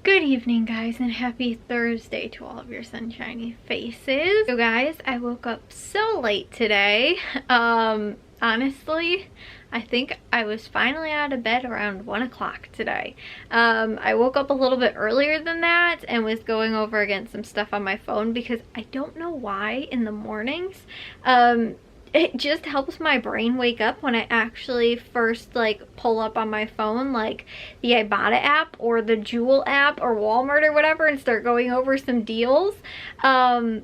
Good evening, guys, and happy Thursday to all of your sunshiny faces. So guys, I woke up so late today. Honestly, I think I was finally out of bed around 1 o'clock today. I woke up a little bit earlier than that and was going over again some stuff on my phone because I don't know why in the mornings, it just helps my brain wake up when I actually first pull up on my phone like the Ibotta app or the Jewel app or Walmart or whatever and start going over some deals. But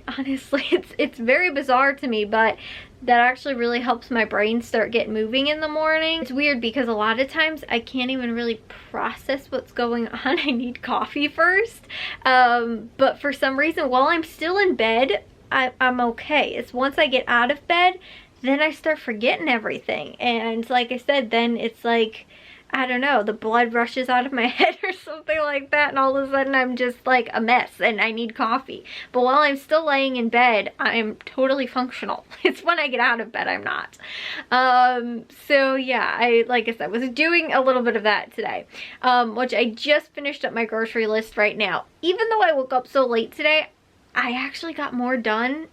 honestly, it's very bizarre to me, but that actually really helps my brain start getting moving in the morning. It's weird because a lot of times I can't even really process what's going on. I need coffee first. But for some reason, while I'm still in bed, I'm okay. It's once I get out of bed, then I start forgetting everything. And like I said, then it's like, I don't know, the blood rushes out of my head or something like that, and all of a sudden I'm just like a mess and I need coffee. But while I'm still laying in bed, I'm totally functional. It's when I get out of bed I'm not. So yeah, like I said, was doing a little bit of that today, which I just finished up my grocery list right now. Even though I woke up so late today, I actually got more done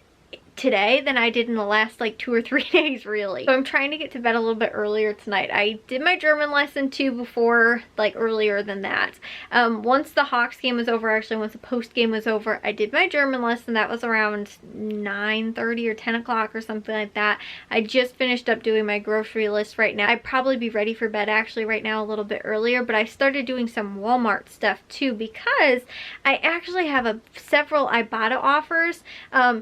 today than I did in the last 2 or 3 days, really. So I'm trying to get to bed a little bit earlier tonight. I did my German lesson too before, earlier than that. Once the Hawks game was over, actually once the post game was over, I did my German lesson. That was around 9:30 or 10 o'clock or something like that. I just finished up doing my grocery list right now. I'd probably be ready for bed actually right now a little bit earlier, but I started doing some Walmart stuff too because I actually have several Ibotta offers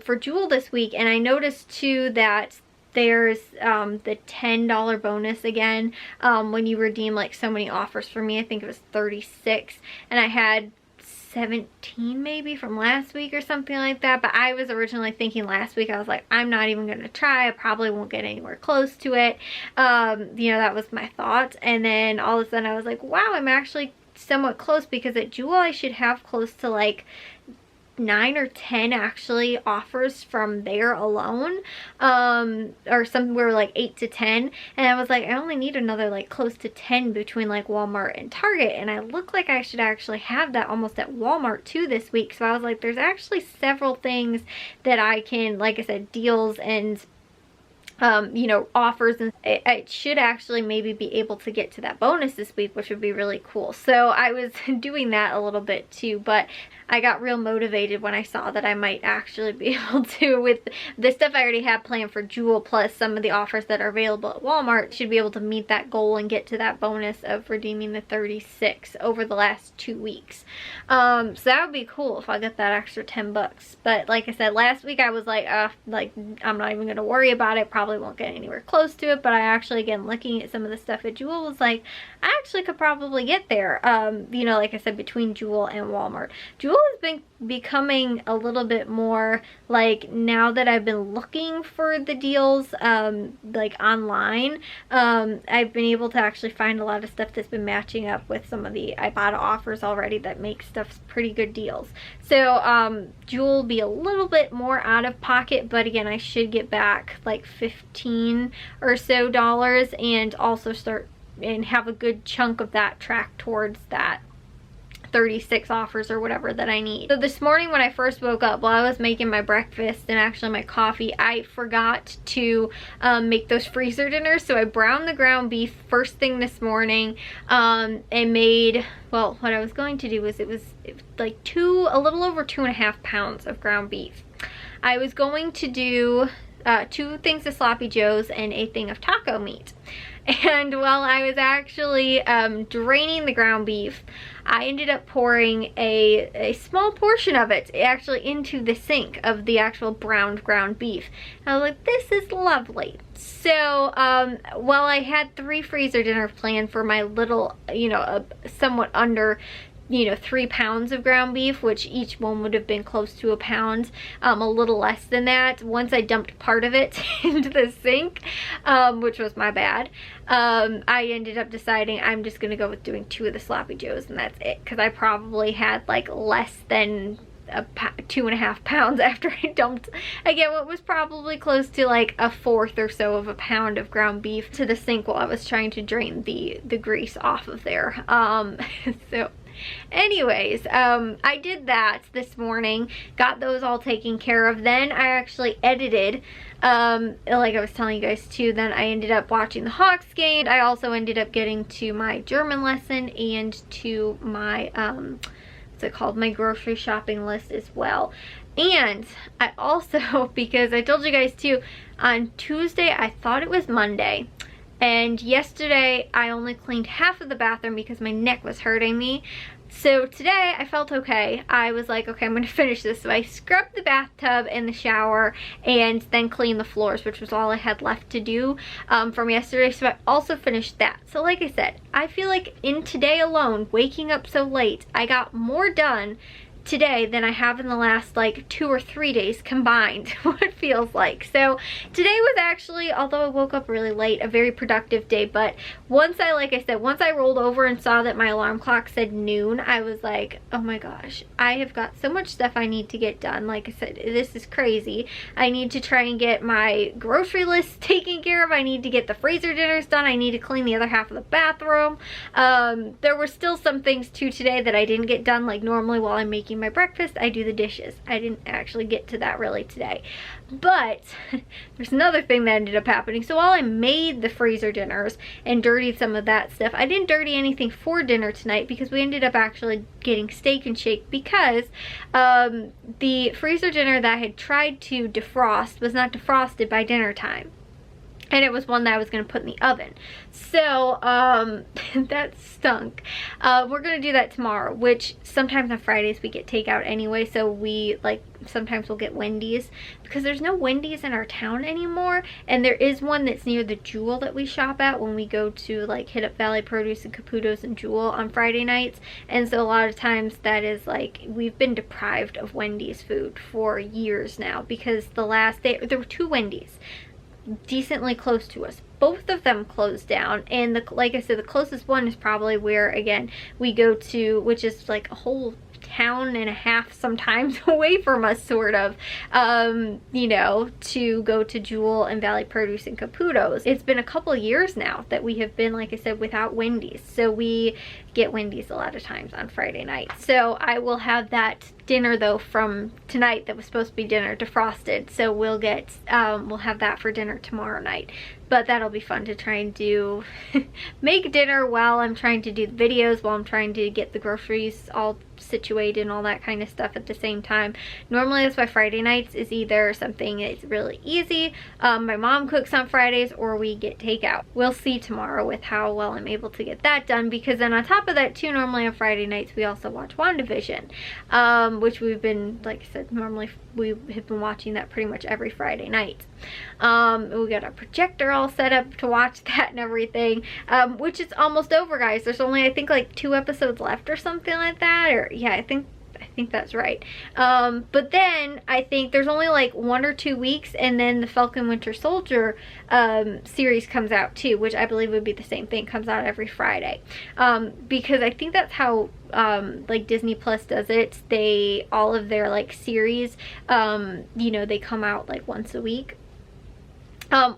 for Jewel this week. And I noticed too that there's the $10 bonus again when you redeem so many offers. For me, I think it was 36, and I had 17 maybe from last week or something like that. But I was originally thinking last week, I was like, I'm not even gonna try. I probably won't get anywhere close to it. You know, that was my thought. And then all of a sudden I was like, wow, I'm actually somewhat close, because at Jewel I should have close to 9 or 10 actually offers from there alone, or somewhere 8 to 10, and I was like, I only need another close to 10 between Walmart and Target, and I look like I should actually have that almost at Walmart too this week. So I was like, there's actually several things that I can, like I said, deals and you know, offers, and I should actually maybe be able to get to that bonus this week, which would be really cool. So I was doing that a little bit too, but I got real motivated when I saw that I might actually be able to, with the stuff I already have planned for Jewel plus some of the offers that are available at Walmart, should be able to meet that goal and get to that bonus of redeeming the 36 over the last 2 weeks. So that would be cool if I get that extra 10 bucks. But like I said, last week I was like, I'm not even gonna worry about it. Probably won't get anywhere close to it. But I actually, again, looking at some of the stuff at Jewel, was like, I actually could probably get there. You know, like I said, between Jewel and Walmart. Jewel has been becoming a little bit more now that I've been looking for the deals online, I've been able to actually find a lot of stuff that's been matching up with some of the Ibotta offers already that make stuff pretty good deals. So Jewel will be a little bit more out of pocket, but again, I should get back 15 or so dollars, and also start and have a good chunk of that track towards that 36 offers or whatever that I need. So this morning when I first woke up, while I was making my breakfast and actually my coffee, I forgot to make those freezer dinners. So I browned the ground beef first thing this morning, and made, well, what I was going to do was, it was a little over 2.5 pounds of ground beef. I was going to do 2 things of sloppy joes and a thing of taco meat. And while I was actually draining the ground beef, I ended up pouring a small portion of it actually into the sink of the actual browned ground beef. And I was like, this is lovely. So while I had 3 freezer dinners planned for my little, you know, somewhat under 3 pounds of ground beef, which each one would have been close to a pound, a little less than that. Once I dumped part of it into the sink, which was my bad, I ended up deciding I'm just gonna go with doing 2 of the sloppy joes, and that's it, because I probably had less than 2.5 pounds after I dumped, again, what was probably close to like a fourth or so of a pound of ground beef to the sink while I was trying to drain the grease off of there. So anyways, I did that this morning, got those all taken care of. Then I actually edited, like I was telling you guys too, then I ended up watching the Hawks game. I also ended up getting to my German lesson and to my, what's it called, my grocery shopping list as well. And I also, because I told you guys too, on Tuesday, I thought it was Monday, and yesterday I only cleaned half of the bathroom because my neck was hurting me. So today I felt okay. I was like, okay, I'm gonna finish this. So I scrubbed the bathtub and the shower and then cleaned the floors, which was all I had left to do from yesterday. So I also finished that. So like I said, I feel like in today alone, waking up so late, I got more done today than I have in the last like 2 or 3 days combined, what it feels like. So today was actually, although I woke up really late, a very productive day. But once I, like I said, once I rolled over and saw that my alarm clock said noon, I was like, oh my gosh, I have got so much stuff I need to get done. Like I said, this is crazy. I need to try and get my grocery list taken care of. I need to get the freezer dinners done. I need to clean the other half of the bathroom. There were still some things too today that I didn't get done. Like normally while I'm making my breakfast, I do the dishes. I didn't actually get to that really today. But there's another thing that ended up happening. So while I made the freezer dinners and dirtied some of that stuff, I didn't dirty anything for dinner tonight because we ended up actually getting Steak and Shake because the freezer dinner that I had tried to defrost was not defrosted by dinner time. And it was one that I was going to put in the oven. So, that stunk. We're going to do that tomorrow, which sometimes on Fridays we get takeout anyway. So we, like, sometimes we'll get Wendy's because there's no Wendy's in our town anymore. And there is one that's near the Jewel that we shop at when we go to, like, hit up Valley Produce and Caputo's and Jewel on Friday nights. And so a lot of times that is, like, we've been deprived of Wendy's food for years now because the last day, there were 2 Wendy's decently close to us. Both of them closed down, and like I said, the closest one is probably where, again, we go to, which is like a whole town and a half sometimes away from us, sort of, you know, to go to Jewel and Valley Produce and Caputo's. It's been a couple years now that we have been, like I said, without Wendy's. So we get Wendy's a lot of times on Friday night. So I will have that dinner though from tonight that was supposed to be dinner defrosted. So we'll get, we'll have that for dinner tomorrow night. But that'll be fun to try and do, make dinner while I'm trying to do the videos, while I'm trying to get the groceries all situated and all that kind of stuff at the same time. Normally that's why Friday nights is either something that's really easy, my mom cooks on Fridays, or we get takeout. We'll see tomorrow with how well I'm able to get that done, because then on top of that too, normally on Friday nights we also watch WandaVision, which we've been, like I said, normally we have been watching that pretty much every Friday night. We got our projector all set up to watch that and everything, which is almost over, guys. There's only, I think, like 2 episodes left or something like that, or yeah, I think that's right. But then I think there's only like 1 or 2 weeks, and then the Falcon Winter Soldier series comes out too, which I believe would be the same thing, comes out every Friday, because I think that's how like Disney Plus does it. They, all of their like series, you know, they come out like once a week.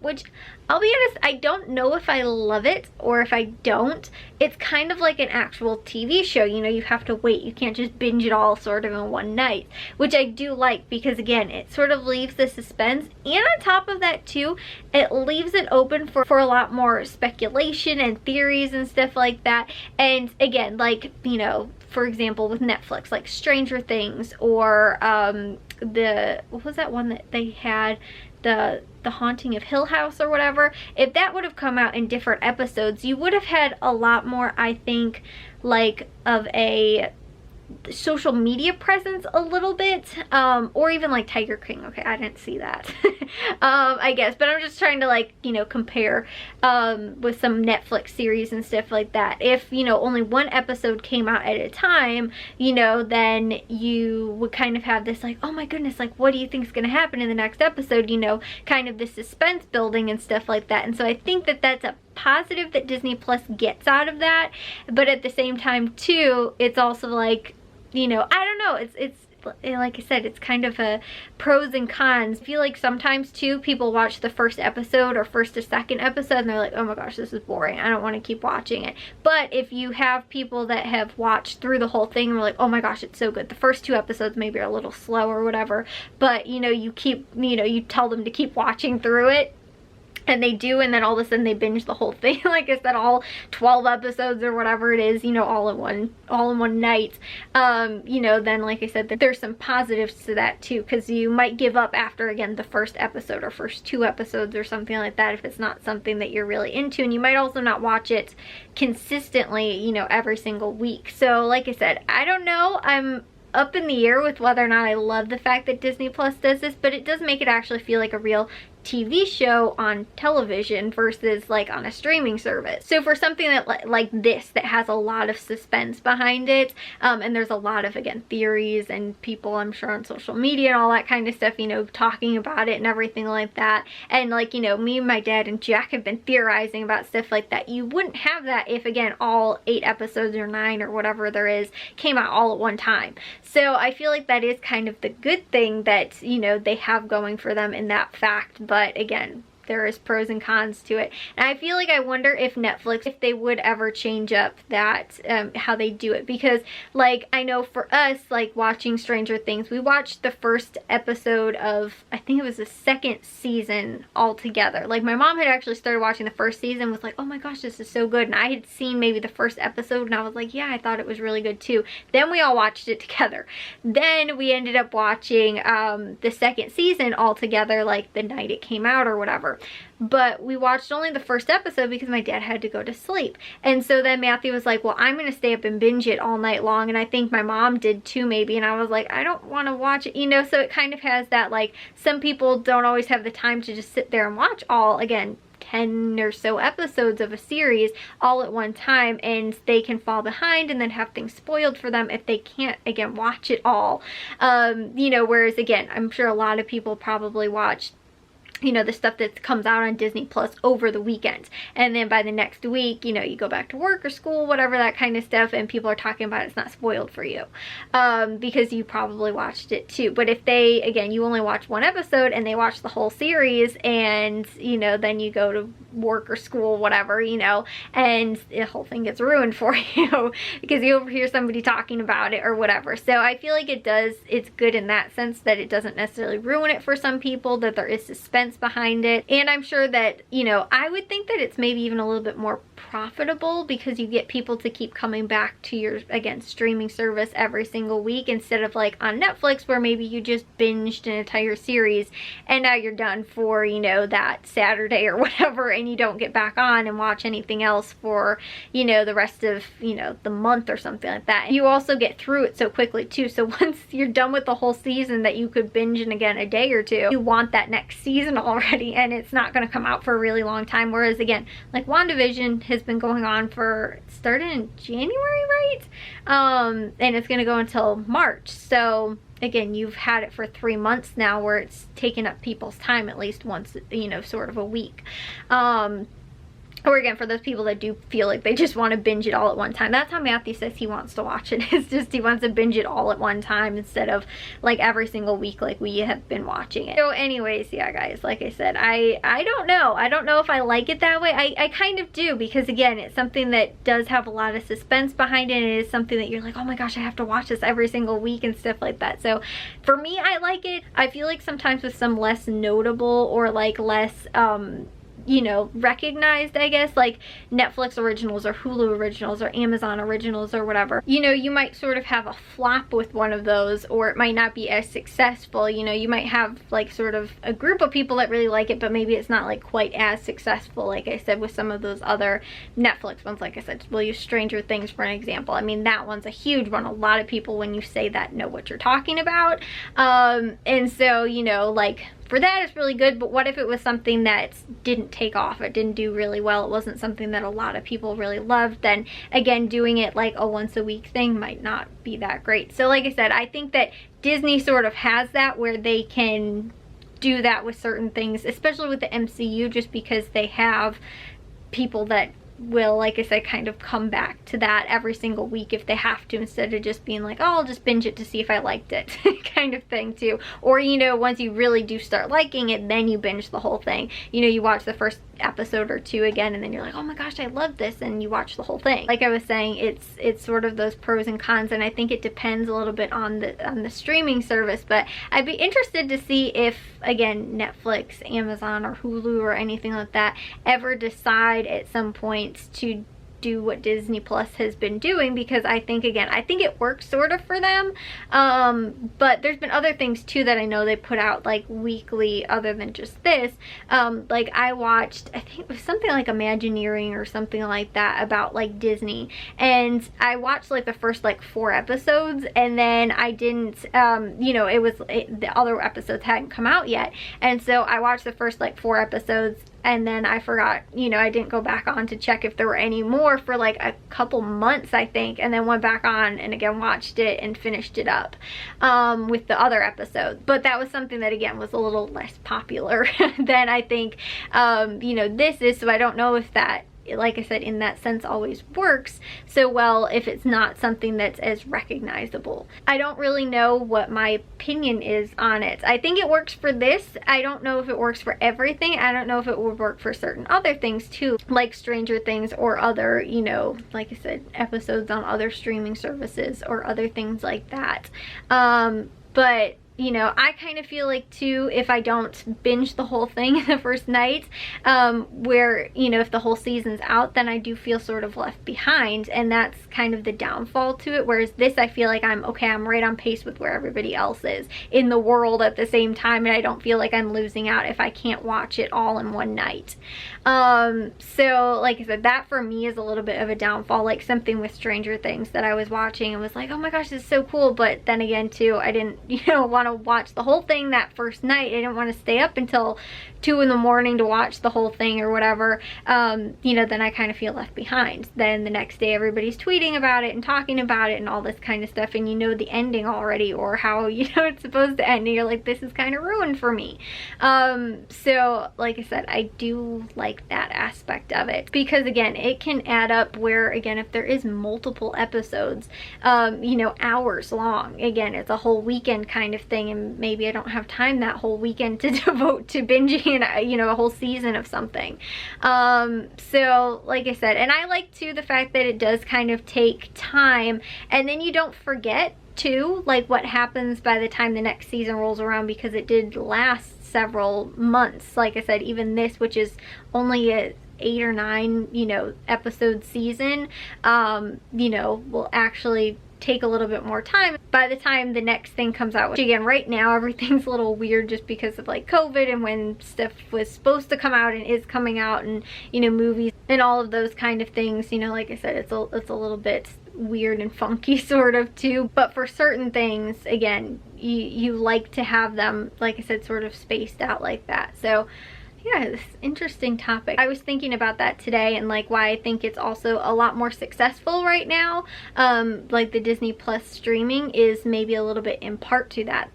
Which, I'll be honest, I don't know if I love it or if I don't. It's kind of like an actual TV show, you know, you have to wait. You can't just binge it all sort of in one night, which I do like, because again, it sort of leaves the suspense, and on top of that too, it leaves it open for a lot more speculation and theories and stuff like that. And again, like, you know, for example, with Netflix, like Stranger Things, or what was that one that they had, the Haunting of Hill House or whatever, if that would have come out in different episodes, you would have had a lot more, I think, like, of a social media presence a little bit, or even like Tiger King. Okay, I didn't see that. I guess, but I'm just trying to, like, you know, compare with some Netflix series and stuff like that. If, you know, only 1 episode came out at a time, you know, then you would kind of have this like, oh my goodness, like, what do you think is going to happen in the next episode, you know, kind of the suspense building and stuff like that. And so I think that that's a positive that Disney Plus gets out of that, but at the same time too, it's also like, you know, I don't know, like I said, it's kind of a pros and cons. I feel like sometimes too, people watch the first episode or first to second episode and they're like, oh my gosh, this is boring, I don't want to keep watching it. But if you have people that have watched through the whole thing and are like, oh my gosh, it's so good, the first 2 episodes maybe are a little slow or whatever, but you know, you tell them to keep watching through it, and they do, and then all of a sudden they binge the whole thing. Like I said, all 12 episodes or whatever it is, you know, all in one night. You know, then like I said, there's some positives to that too, because you might give up after, again, the first episode or first 2 episodes or something like that if it's not something that you're really into, and you might also not watch it consistently, you know, every single week. So like I said, I don't know, I'm up in the air with whether or not I love the fact that Disney Plus does this, but it does make it actually feel like a real TV show on television versus like on a streaming service. So for something that like this that has a lot of suspense behind it, and there's a lot of, again, theories and people, I'm sure, on social media and all that kind of stuff, you know, talking about it and everything like that, and like, you know, me and my dad and Jack have been theorizing about stuff like that. You wouldn't have that if, again, all 8 episodes or 9 or whatever there is came out all at one time. So I feel like that is kind of the good thing that, you know, they have going for them in that fact. But again, there is pros and cons to it, and I feel like I wonder if Netflix, if they would ever change up that how they do it, because like I know for us, like watching Stranger Things, we watched the first episode of, I think it was the 2nd season altogether. Like my mom had actually started watching the 1st season, was like, oh my gosh, this is so good, and I had seen maybe the first episode and I was like, yeah, I thought it was really good too. Then we all watched it together. Then we ended up watching the 2nd season altogether, like the night it came out or whatever. But we watched only the first episode because my dad had to go to sleep. And so then Matthew was like, well, I'm going to stay up and binge it all night long. And I think my mom did too, maybe. And I was like, I don't want to watch it, you know? So it kind of has that, like, some people don't always have the time to just sit there and watch all, again, 10 or so episodes of a series all at one time, and they can fall behind and then have things spoiled for them if they can't, again, watch it all. You know, whereas, again, I'm sure a lot of people probably watch, you know, the stuff that comes out on Disney Plus over the weekend, and then by the next week, you know, you go back to work or school, whatever, that kind of stuff, and people are talking about it's not spoiled for you because you probably watched it too. But if they, again, you only watch 1 episode and they watch the whole series, and you know, then you go to work or school, whatever, you know, and the whole thing gets ruined for you because you overhear somebody talking about it or whatever. So I feel like it's good in that sense, that it doesn't necessarily ruin it for some people, that there is suspense behind it. And I'm sure that, you know, I would think that it's maybe even a little bit more profitable because you get people to keep coming back to your, again, streaming service every single week, instead of like on Netflix where maybe you just binged an entire series and now you're done for, you know, that Saturday or whatever, and you don't get back on and watch anything else for, you know, the rest of, you know, the month or something like that. And you also get through it so quickly too, so once you're done with the whole season that you could binge in, again, a day or two, you want that next season already, and it's not going to come out for a really long time. Whereas again, like WandaVision has been going on for, it started in January, right? And it's going to go until March. So again, you've had it for 3 months now, where it's taken up people's time at least once, you know, sort of a week. Or again, for those people that do feel like they just want to binge it all at one time. That's how Matthew says he wants to watch it. It's just he wants to binge it all at one time instead of like every single week like we have been watching it. So anyways, yeah guys, like I said, I don't know. I don't know if I like it that way. I kind of do, because again, it's something that does have a lot of suspense behind it, and it is something that you're like, oh my gosh, I have to watch this every single week and stuff like that. So for me, I like it. I feel like sometimes with some less notable or like less you know, recognized, I guess, like Netflix originals or Hulu originals or Amazon originals or whatever, you know, you might sort of have a flop with one of those, or it might not be as successful. You know, you might have like sort of a group of people that really like it, but maybe it's not like quite as successful, like I said, with some of those other Netflix ones. Like I said, we'll use Stranger Things for an example. I mean, that one's a huge one. A lot of people, when you say that, know what you're talking about. And so, you know, like for that, it's really good. But what if it was something that didn't take off? It didn't do really well. It wasn't something that a lot of people really loved. Then again, doing it like a once a week thing might not be that great. So like I said, I think that Disney sort of has that, where they can do that with certain things, especially with the MCU, just because they have people that will, like I said, kind of come back to that every single week if they have to, instead of just being like, oh, I'll just binge it to see if I liked it kind of thing too. Or, you know, once you really do start liking it, then you binge the whole thing. You know, you watch the first episode or two again, and then you're like, oh my gosh, I love this, and you watch the whole thing. Like I was saying, it's sort of those pros and cons, and I think it depends a little bit on the streaming service. But I'd be interested to see if, again, Netflix, Amazon, or Hulu or anything like that ever decide at some point to do what Disney Plus has been doing, because I think, again, I think it works sort of for them, but there's been other things too that I know they put out like weekly other than just this. Like I watched, I think it was something like Imagineering or something like that about like Disney, and I watched like the first like 4 episodes, and then I didn't, you know, the other episodes hadn't come out yet, and so I watched the first like 4 episodes, and then I forgot, you know, I didn't go back on to check if there were any more for like a couple months, I think, and then went back on and again watched it and finished it up with the other episode. But that was something that, again, was a little less popular than I think, you know, this is. So I don't know if that, like I said, in that sense always works so well if it's not something that's as recognizable. I don't really know what my opinion is on it. I think it works for this. I don't know if it works for everything. I don't know if it would work for certain other things too, like Stranger Things or other, you know, like I said, episodes on other streaming services or other things like that. But you know, I kind of feel like too, if I don't binge the whole thing the first night, where, you know, if the whole season's out, then I do feel sort of left behind, and that's kind of the downfall to it. Whereas this, I feel like I'm right on pace with where everybody else is in the world at the same time, and I don't feel like I'm losing out if I can't watch it all in one night. So like I said, that for me is a little bit of a downfall, like something with Stranger Things that I was watching and was like, oh my gosh, this is so cool, but then again too, I didn't, you know, want to watch the whole thing that first night. I didn't want to stay up until 2 in the morning to watch the whole thing or whatever. You know, then I kind of feel left behind. Then the next day everybody's tweeting about it and talking about it and all this kind of stuff, and you know the ending already, or how, you know, it's supposed to end, and you're like, this is kind of ruined for me. So like I said, I do like that aspect of it, because again, it can add up where, again, if there is multiple episodes, you know, hours long, again, it's a whole weekend kind of thing, and maybe I don't have time that whole weekend to devote to binging, you know, a whole season of something. So like I said, and I like too the fact that it does kind of take time, and then you don't forget too, like what happens by the time the next season rolls around, because it did last several months. Like I said, even this, which is only a 8 or 9, you know, episode season, you know, will actually take a little bit more time by the time the next thing comes out, which again, right now everything's a little weird just because of like COVID and when stuff was supposed to come out and is coming out, and, you know, movies and all of those kind of things. You know, like I said, it's a little bit weird and funky sort of too, but for certain things, again, you like to have them, like I said, sort of spaced out like that. So yeah, this interesting topic. I was thinking about that today, and like why I think it's also a lot more successful right now, like the Disney Plus streaming is maybe a little bit in part to that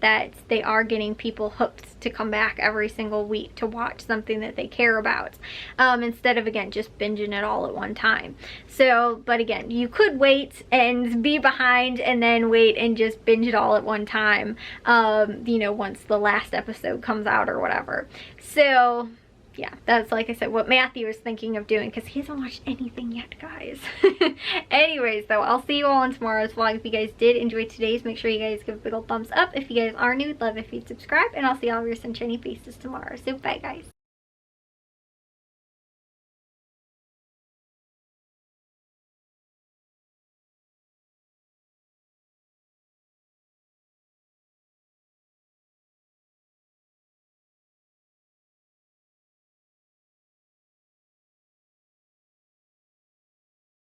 they are getting people hooked to come back every single week to watch something that they care about, instead of, again, just binging it all at one time. So, but again, you could wait and be behind and then wait and just binge it all at one time, you know, once the last episode comes out or whatever. So yeah, that's, like I said, what Matthew is thinking of doing, because he hasn't watched anything yet, guys. Anyways, though, I'll see you all in tomorrow's vlog. If you guys did enjoy today's, make sure you guys give a big old thumbs up. If you guys are new, love if you'd subscribe, and I'll see all of your sunshiny faces tomorrow. So bye, guys.